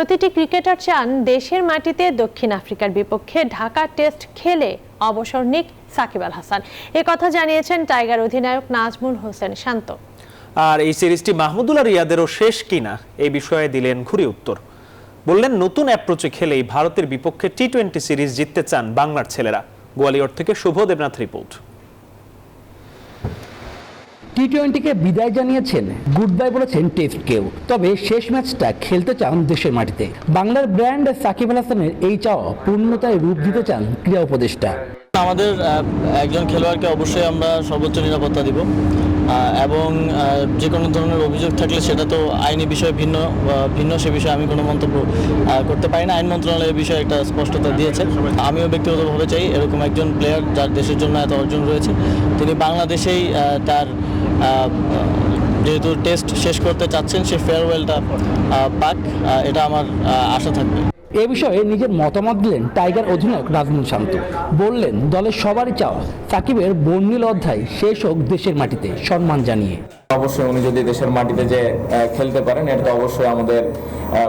প্রতিটি ক্রিকেটার চান দেশের মাটিতে দক্ষিণ আফ্রিকার বিপক্ষে ঢাকা টেস্ট খেলে অবসর নিক সাকিব আল হাসান। কথা জানিয়েছেন টাইগার অধিনায়ক নাজমুল হোসেন শান্ত। আর এই সিরিজটি মাহমুদুল্লাহ রিয়াদেরও শেষ কিনা এই বিষয়ে দিলেন ঘুরে উত্তর। বললেন, নতুন অ্যাপ্রোচে খেলেই ভারতের বিপক্ষে টি-20 সিরিজ জিততে চান বাংলার ছেলেরা। গোয়ালিয়র থেকে শুভ দেবনাথ রিপোর্ট। টি-20কে বিদায় জানিয়েছেন, গুড বাই বলেছেন টেস্টকেও। তবে শেষ ম্যাচটা খেলতে চান দেশের মাটিতে। বাংলার ব্র্যান্ড সাকিব আল হাসানের এই চাওয়া পূর্ণতায় রূপ দিতে চান ক্রীড়া উপদেষ্টা। আমাদের একজন খেলোয়াড়কে অবশ্যই আমরা সর্বোচ্চ নিরাপত্তা দিব এবং যে কোনো ধরনের অভিযোগ থাকলে সেটা তো আইনি বিষয় ভিন্ন সে বিষয়ে আমি কোনো মন্তব্য করতে পারি না। আইন মন্ত্রণালয় এই বিষয়ে একটা স্পষ্টতা দিয়েছে। আমিও ব্যক্তিগতভাবে চাই এরকম একজন প্লেয়ার যার দেশের জন্য এত অর্জন রয়েছে, তিনি বাংলাদেশেই তার যেহেতু টেস্ট শেষ করতে চাচ্ছেন সে ফেয়ারওয়েলটা পাক, এটা আমার আশা থাকবে। এ বিষয়ে নিজের মতামত দিলেন টাইগার অধিনায়ক নাজমুল শান্ত। বললেন, দলের সবারই চাওয়া সাকিবের বর্ণিল অধ্যায় শেষ হোক দেশের মাটিতে সম্মান জানিয়ে। অবশ্যই উনি যদি দেশের মাটিতে যে খেলতে পারেন, এটা অবশ্যই আমাদের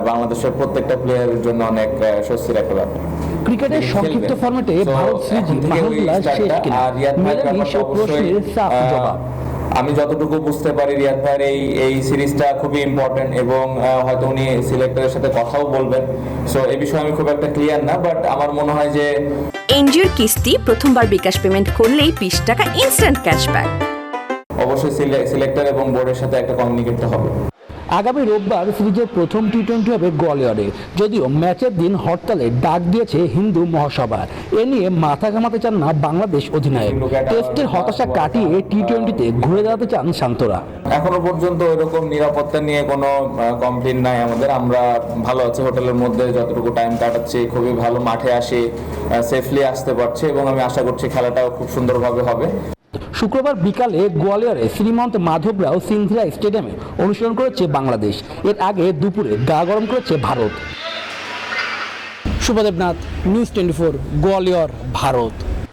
বাংলাদেশের প্রত্যেকটা প্লেয়ারের জন্য অনেক স্বস্তির একটা ব্যাপার। ক্রিকেটের সংক্ষিপ্ত ফরম্যাটে ভারত সিরিজ মাহমুদুল্লাহ শেষ কিনা মেলেনি সে প্রশ্নের সাফ জবাব। আমি যতটুকু বুঝতে পারি রিয়াদ ভাইয়ের এই সিরিজটা খুবই ইম্পর্টেন্ট এবং হয়তো উনি সিলেক্টরের সাথে কথাও বলবেন। সো এই বিষয়ে আমি খুব একটা ক্লিয়ার না, বাট আমার মনে হয় যে এনজিওর কিস্তি প্রথমবার বিকাশ পেমেন্ট করলেই 20 টাকা ইনস্ট্যান্ট ক্যাশব্যাক। অবশ্যই সিলেক্টর এবং বোর্ডের সাথে একটা কমিউনিকেট হবে। আগামী রোববার সিরিজের প্রথম টি-20 হবে গোয়ালিয়রে। যদিও ম্যাচের দিন হরতালে ডাক দিয়েছে হিন্দু মহাসভা। এ নিয়ে মাথা ঘামাতে চান না বাংলাদেশ অধিনায়ক। টেস্টের হতাশা কাটিয়ে টি-20তে ঘুরে দাঁড়াতে চান শান্তরা। এখনো পর্যন্ত এরকম নিরাপত্তা নিয়ে কোনো কমপ্লেইন নাই আমাদের। আমরা ভালো আছি, হোটেলের মধ্যে যতটুকু টাইম কাটাচ্ছি খুবই ভালো, মাঠে আসি সেফলি আসতে পারছি এবং আমি আশা করছি খেলাটাও খুব সুন্দরভাবে হবে। শুক্রবার বিকালে গোয়ালিয়রে শ্রীমন্ত মাধবরাও সিন্ধিয়া স্টেডিয়ামে অনুশীলন করেছে বাংলাদেশ। এর আগে দুপুরে গা গরম করেছে ভারত। শুভ দেবনাথ, নিউজ 24, গোয়ালিয়র, ভারত।